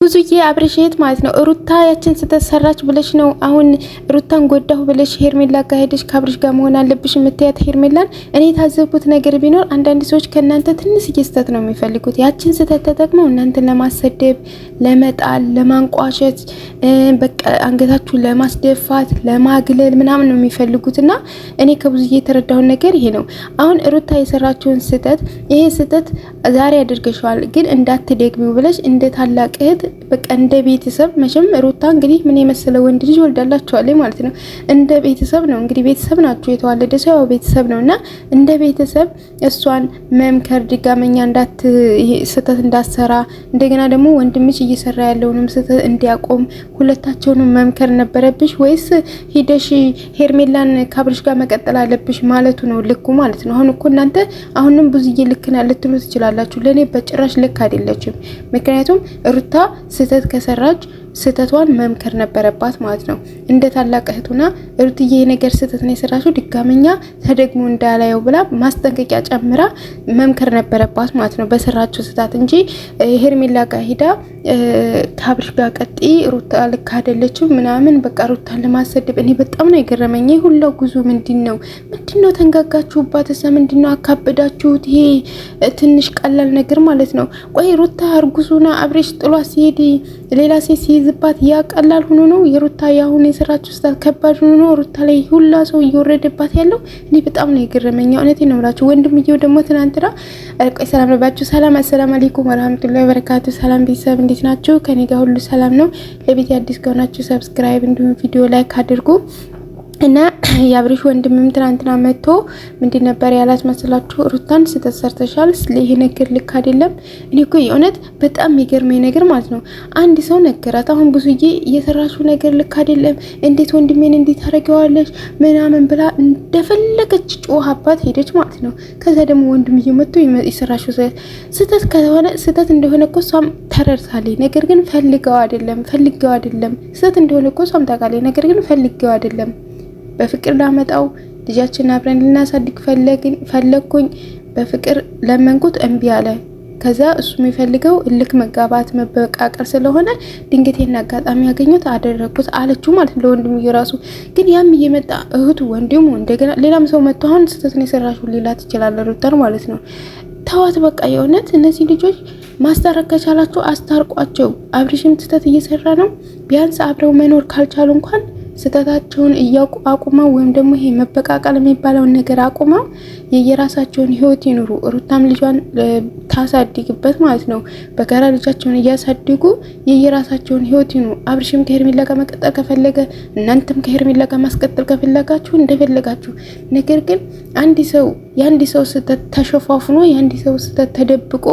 ብዙዬ አብርሽት ማለት ነው ሩታ ያችን ስተሰራች ብለሽ ነው አሁን ሩታን ጎዳሁ ብለሽ ሄርሜላ ጋር ሄደሽ ከአብርሽ ጋር መሆን አለብሽ የምትያት ሄርሜላን። እኔ ታዘብኩት ነገር ቢኖር አንዳንድ ሰዎች ከናንተ ትንሽ ስህተት ነው የሚፈልጉት። ያችን ስህተት ተጠቅመው እናንተን ለማሰደብ፣ ለመጣል፣ ለማንቋሸት በቃ አንገታችሁን ለማስደፋት፣ ለማግለል ምናምን ነው የሚፈልጉትና እኔ ከብዙዬ የተረዳውን ነገር ይሄ ነው። አሁን ሩታ የሰራችውን ስህተት ይሄ ስህተት ዛሬ አድርገሻል ግን እንዳትደግሚው ብለሽ እንደ ታላቅ እህት በቃ እንደ ቤተሰብ መቼም ሩታ እንግዲህ ምን የመሰለ ወንድ ልጅ ወልዳላችኋለች ማለት ነው። እንደ ቤተሰብ ነው እንግዲህ ቤተሰብ ናችሁ የተዋለደ ሰው ቤተሰብ ነውና እንደ ቤተሰብ እሷን መምከር ድጋመኛ ስህተት እንዳትሰራ እንደገና ደግሞ ወንድምሽ እየሰራ ያለውንም ስህተት እንዲያቆም ሁለታቸውንም መምከር ነበረብሽ ወይስ ሂደሽ ሄርሜላን ከአብርሽ ጋር መቀጠል አለብሽ ማለቱ ነው ልኩ ማለት ነው። አሁን እኮ እናንተ አሁንም ብዙዬ ልክና ልትሉ ትችላላችሁ። ለኔ በጭራሽ ልክ አይደለችም። ምክንያቱም ሩታ ስህተት ከሰራች ስህተቷን መምከር ነበረባት ማለት ነው። እንደ ታላቅ እህቱና ሩትዬ ነገር ስህተት ነው የሰራችው ድጋመኛ ተደግሞ እንዳላየው ብላ ማስጠንቀቂያ ጨምራ መምከር ነበረባት ማለት ነው በሰራችው ስህተት እንጂ ሄርሜላ ጋር ሄዳ ከአብርሽ ጋር ቀጢ ሩታ ልክ አይደለችም ምናምን በቃ ሩታን ለማሰደብ እኔ በጣም ነው የገረመኝ። ሁሉ ጉዞ ምንድነው ተንጋጋችሁባት? እዛ ምንድነው አካበዳችሁት? ይሄ ትንሽ ቀላል ነገር ማለት ነው። ቆይ ሩታ እርጉዙና አብርሽ ጥሏ ሲሄድ ሌላ ሴት ሲይዝባት ያ ቀላል ሆኖ ነው የሩታ ያሁን የሰራችው ስህተት ከባድ ሆኖ ነው ሩታ ላይ ሁላ ሰው እየወረደባት ያለው? እኔ በጣም ነው የገረመኝ። እውነቴን ነው ብላችሁ ወንድምዬው ደግሞ ትናንትና ቆይ ሰላም ለባችሁ። ሰላም አሰላሙ አለይኩም ወራህመቱላሂ ወበረካቱ። ሰላም ቤተሰብ እንዴት ናችሁ? ከኔ ጋር ሁሉ ሰላም ነው። ለቤት አዲስ ከሆናችሁ ሰብስክራይብ እንዲሁም ቪዲዮ ላይክ አድርጉ። እና የአብርሽ ወንድምም ትናንትና መጥቶ ምንድን ነበር ያላት መስላችሁ? ሩታን ስተሰርተሻል ይሄ ነገር ልክ አይደለም። እኔ እኮ የእውነት በጣም የሚገርመኝ ነገር ማለት ነው አንድ ሰው ነገራት። አሁን ብዙዬ የሰራሽው ነገር ልክ አይደለም፣ እንዴት ወንድሜን እንዴት ታረጋዋለሽ ምናምን ብላ እንደፈለገች ጮሃባት ሄደች ማለት ነው። ከዛ ደግሞ ወንድምዬ መጥቶ የሰራሽው ስህተት ከሆነ ስህተት እንደሆነ እኮ እሷም ተረድታለች። ነገር ግን ፈልገው አይደለም ስህተት እንደሆነ እኮ እሷም ታውቃለች። ነገር ግን ፈልገው አይደለም በፍቅር ላመጣው ልጃችን አብረን ልናሳድግ ፈለኩኝ በፍቅር ለመንኩት እምቢ አለ። ከዛ እሱ የሚፈልገው እልክ መጋባት መበቃቀር ስለሆነ ድንገቴና አጋጣሚ ያገኙት አደረኩት አለችው ማለት ነው ለወንድምዬ ራሱ። ግን ያም እየመጣ እህቱ ወንድሙ እንደገና ሌላም ሰው መጥቶ አሁን ስህተት ነው የሰራሽው ሌላ ትችላለ ሩታን ማለት ነው። ተዋት በቃ። የእውነት እነዚህ ልጆች ማስታረቅ ከቻላችሁ አስታርቋቸው። አብርሽም ስህተት እየሰራ ነው። ቢያንስ አብረው መኖር ካልቻሉ እንኳን ስህተታቸውን አቁመው ወይም ደግሞ ይሄ መበቃቀል የሚባለውን ነገር አቁመው የየራሳቸውን ህይወት ይኑሩ። ሩታም ልጇን ታሳድግበት ማለት ነው። በጋራ ልጃቸውን እያሳድጉ የየራሳቸውን ህይወት ይኑሩ። አብርሽም ከሄርሜላ ጋር መቀጠል ከፈለገ እናንተም ከሄርሜላ ጋር ማስቀጠል ከፈለጋችሁ እንደፈለጋችሁ። ነገር ግን የአንድ ሰው ስህተት ተሸፋፍኖ የአንድ ሰው ስህተት ተደብቆ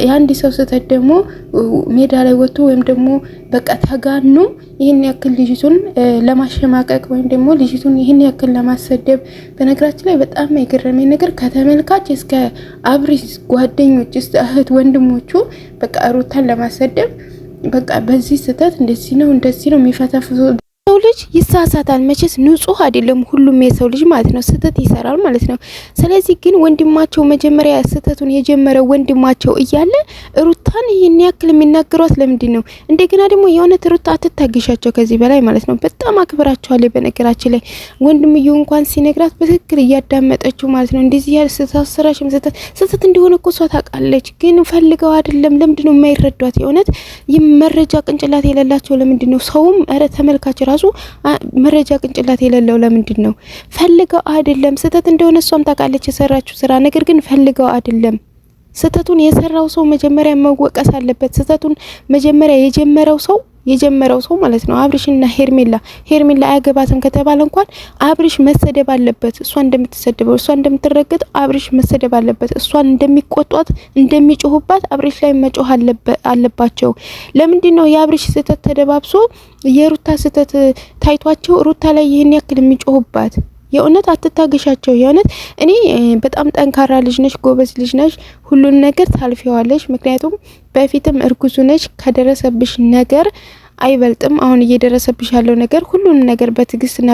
የአንድ ሰው ስህተት ደግሞ ሜዳ ላይ ወጥቶ ወይም ደግሞ በቃ ተጋኑ ይሄን ያክል ልጅቱን ለማሸማቀቅ ወይም ደግሞ ልጅቱን ይሄን ያክል ለማሰደብ። በነገራችን ላይ በጣም የገረመኝ ነገር ከተመልካች እስከ አብርሽ ጓደኞች እስከ እህት ወንድሞቹ በቃ ሩታን ለማሰደብ በቃ በዚህ ስህተት እንደዚህ ነው የሚፈተፍቱ። ሰው ልጅ ይሳሳታል መቼስ ንጹህ አይደለም ሁሉም የሰው ልጅ ማለት ነው ስህተት ይሰራል ማለት ነው። ስለዚህ ግን ወንድማቸው መጀመሪያ ስህተቱን የጀመረው ወንድማቸው እያለ ሩታን ይሄን ያክል የሚናገሯት ለምንድን ነው? እንደገና ደግሞ የእውነት ሩታ አትታገሻቸው ከዚህ በላይ ማለት ነው። በጣም አክብራቸዋለሁ። በነገራችን ላይ ወንድምየው እንኳን ሲነግራት በትክክል እያዳመጠችው ማለት ነው። እንደዚህ ያለ ስህተት ስህተት እንደሆነ እኮ እሷ ታውቃለች፣ ግን ፈልገው አይደለም። ለምንድን ነው የማይረዷት? የእውነት መረጃ ቅንጭላት የሌላቸው ለምንድን ነው? ሰውም ኧረ ተመልካች ራሱ መረጃ ቅንጭላት የሌለው ለምንድን ነው? ፈልገው አይደለም። ስህተት እንደሆነ እሷም ታውቃለች የሰራችው ስራ። ነገር ግን ፈልገው አይደለም። ስህተቱን የሰራው ሰው መጀመሪያ መወቀስ አለበት። ስህተቱን መጀመሪያ የጀመረው ሰው ማለት ነው አብርሽና ሄርሜላ አያገባትም ከተባለ እንኳን አብርሽ መሰደብ አለበት። እሷ እንደምትሰደበው እሷ እንደምትረገጥ አብርሽ መሰደብ አለበት። እሷን እንደሚቆጧት እንደሚጮሁባት አብርሽ ላይ መጮህ አለባቸው። ለምንድን ነው የአብርሽ ስህተት ተደባብሶ የሩታ ስህተት ታይቷቸው ሩታ ላይ ይሄን ያክል የሚጮሁባት? የእውነት አትታገሻቸው። የእውነት እኔ በጣም ጠንካራ ልጅ ነሽ፣ ጎበዝ ልጅ ነሽ፣ ሁሉን ነገር ታልፊዋለሽ። ምክንያቱም በፊትም እርጉዙ ነሽ። ከደረሰብሽ ነገር አይበልጥም አሁን እየደረሰብሽ ያለው ነገር። ሁሉንም ነገር በትዕግስትና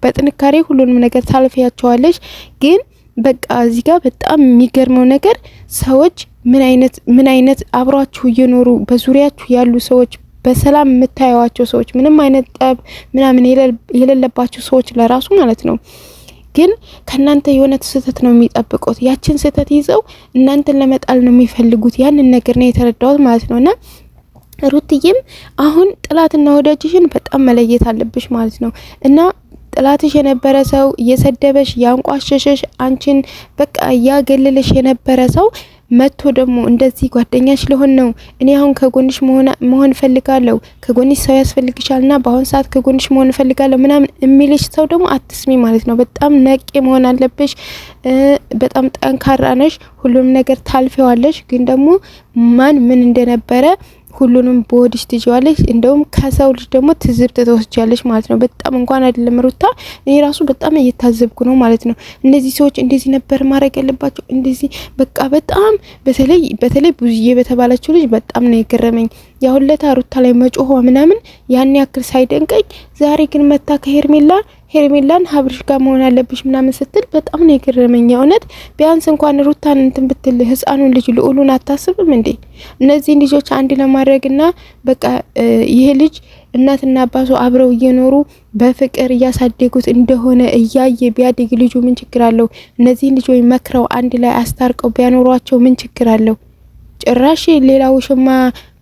በጥንካሬ ሁሉንም ነገር ታልፊያቸዋለሽ። ግን በቃ እዚህ ጋር በጣም የሚገርመው ነገር ሰዎች ምን አይነት አብሯችሁ እየኖሩ በዙሪያችሁ ያሉ ሰዎች በሰላም የምታዩዋቸው ሰዎች ምንም አይነት ጠብ ምናምን የሌለባቸው ሰዎች ለራሱ ማለት ነው ግን ከናንተ የሆነ ስህተት ነው የሚጠብቁት። ያችን ስህተት ይዘው እናንተን ለመጣል ነው የሚፈልጉት። ያንን ነገር ነው የተረዳሁት ማለት ነውና ሩትዬም አሁን ጥላትና ወዳጅሽን በጣም መለየት አለብሽ ማለት ነው እና ጥላትሽ የነበረ ሰው እየሰደበሽ ያንቋሸሸሽ አንቺን በቃ ያገለለሽ የነበረ ሰው መጥቶ ደግሞ እንደዚህ ጓደኛሽ ለሆን ነው እኔ አሁን ከጎንሽ መሆን ፈልጋለሁ ከጎንሽ ሰው ያስፈልግሻልና በአሁን ሰዓት ከጎንሽ መሆን ፈልጋለሁ ምናምን የሚልሽ ሰው ደግሞ አትስሚ ማለት ነው። በጣም ነቄ መሆን አለብሽ። በጣም ጠንካራ ነሽ። ሁሉም ነገር ታልፈዋለሽ። ግን ደግሞ ማን ምን እንደነበረ ሁሉንም በወዲሽ ትጂዋለሽ። እንደውም ከሰው ልጅ ደግሞ ትዝብት ተወስጃለሽ ማለት ነው። በጣም እንኳን አይደለም ሩታ እኔ ራሱ በጣም እየታዘብኩ ነው ማለት ነው። እነዚህ ሰዎች እንደዚህ ነበር ማድረግ ያለባቸው እንደዚህ በቃ በጣም በተለይ ብዙዬ በተባለችው ልጅ በጣም ነው የገረመኝ። ያሁለታ ሩታ ላይ መጮህ ምናምን ያን ያክል ሳይደንቀኝ ዛሬ ግን መታ ሄርሜላን ሀብርሽ ጋር መሆን አለብሽ ምናምን ስትል በጣም ነው የገረመኝ። እውነት ቢያንስ እንኳን ሩታን እንትን ብትል ህፃኑን ልጅ ልዑሉን አታስብም እንዴ? እነዚህ ልጆች አንድ ለማድረግና በቃ ይሄ ልጅ እናትና አባቱ አብረው እየኖሩ በፍቅር እያሳደጉት እንደሆነ እያየ ቢያድግ ልጁ ምን ችግር አለው? እነዚህ ልጆች መክረው አንድ ላይ አስታርቀው ቢያኖሯቸው ምን ችግር አለው? ጭራሽ ሌላው ሽማ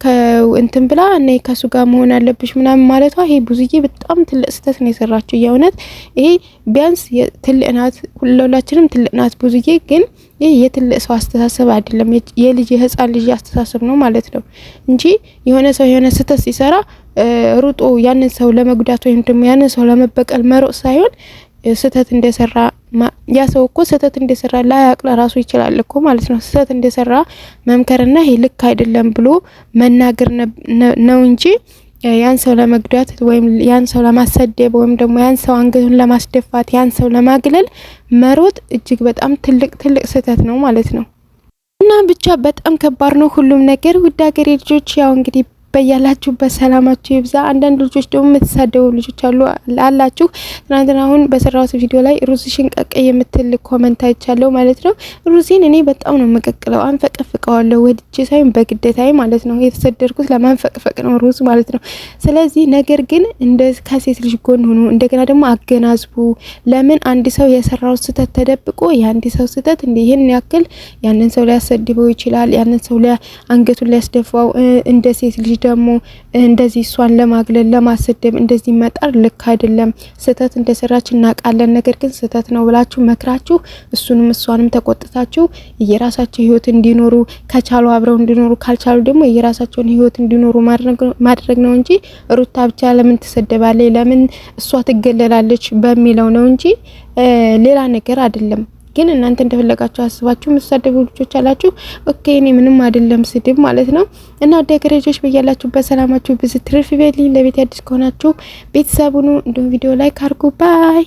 ከእንትን ብላ እኔ ከሱ ጋር መሆን አለብሽ ምናምን ማለቷ ይሄ ብዙዬ በጣም ትልቅ ስህተት ነው የሰራችው። የእውነት ይሄ ቢያንስ ትልቅናት ሁላችንም ትልቅናት ብዙዬ፣ ግን ይሄ የትልቅ ሰው አስተሳሰብ አይደለም፣ የልጅ የህፃን ልጅ አስተሳሰብ ነው ማለት ነው እንጂ የሆነ ሰው የሆነ ስህተት ሲሰራ ሩጦ ያንን ሰው ለመጉዳት ወይም ደግሞ ያንን ሰው ለመበቀል መሮጥ ሳይሆን ስህተት እንደሰራ ያ ሰው እኮ ስህተት እንደሰራ ላያቅ ለራሱ ይችላል እኮ ማለት ነው። ስህተት እንደሰራ መምከርና ይሄ ልክ አይደለም ብሎ መናገር ነው እንጂ ያን ሰው ለመጉዳት ወይም ያን ሰው ለማሰደብ ወይም ደግሞ ያን ሰው አንገቱን ለማስደፋት ያን ሰው ለማግለል መሮጥ እጅግ በጣም ትልቅ ስህተት ነው ማለት ነው። እና ብቻ በጣም ከባድ ነው ሁሉም ነገር። ውድ ሀገሬ ልጆች ያው እንግዲህ በያላችሁበት ሰላማችሁ ይብዛ። አንዳንድ ልጆች ደግሞ የምትሳደቡ ልጆች አላችሁ። ትናንትና አሁን በሰራሁት ቪዲዮ ላይ ሩዝሽን ቀቀይ የምትል ኮሜንት አይቻለሁ ማለት ነው። ሩዚን እኔ በጣም ነው መቀቅለው፣ አንፈቀፍቀዋለሁ ወድጄ ሳይሆን በግዴታዬ ማለት ነው። የተሰደድኩት ለማንፈቅፈቅ ነው ሩዝ ማለት ነው። ስለዚህ ነገር ግን እንደ ከሴት ልጅ ጎን ሆኑ፣ እንደገና ደግሞ አገናዝቡ። ለምን አንድ ሰው የሰራው ስህተት ተደብቆ የአንድ ሰው ስህተት እንደ ይሄን ያክል ያንን ሰው ሊያሰድበው ይችላል፣ ያንን ሰው አንገቱን ሊያስደፋው እንደ ሴት ልጅ ደግሞ እንደዚህ እሷን ለማግለል ለማሰደብ እንደዚህ መጣር ልክ አይደለም። ስህተት እንደሰራች እናውቃለን። ነገር ግን ስህተት ነው ብላችሁ መክራችሁ እሱንም እሷንም ተቆጥታችሁ የራሳቸው ህይወት እንዲኖሩ ከቻሉ አብረው እንዲኖሩ ካልቻሉ ደግሞ የራሳቸውን ህይወት እንዲኖሩ ማድረግ ነው እንጂ ሩታ ብቻ ለምን ትሰደባለች ለምን እሷ ትገለላለች በሚለው ነው እንጂ ሌላ ነገር አይደለም። ግን እናንተ እንደፈለጋችሁ አስባችሁ መሳደቡ ልጆች አላችሁ። ኦኬ እኔ ምንም አይደለም ስድብ ማለት ነው። እና ወደ ገረጆች በያላችሁበት ሰላማችሁ ብዙ ትርፍ ይበልኝ። ለቤት አዲስ ከሆናችሁ ቤተሰቡኑ እንዲሁም ቪዲዮ ላይክ አድርጉ። ባይ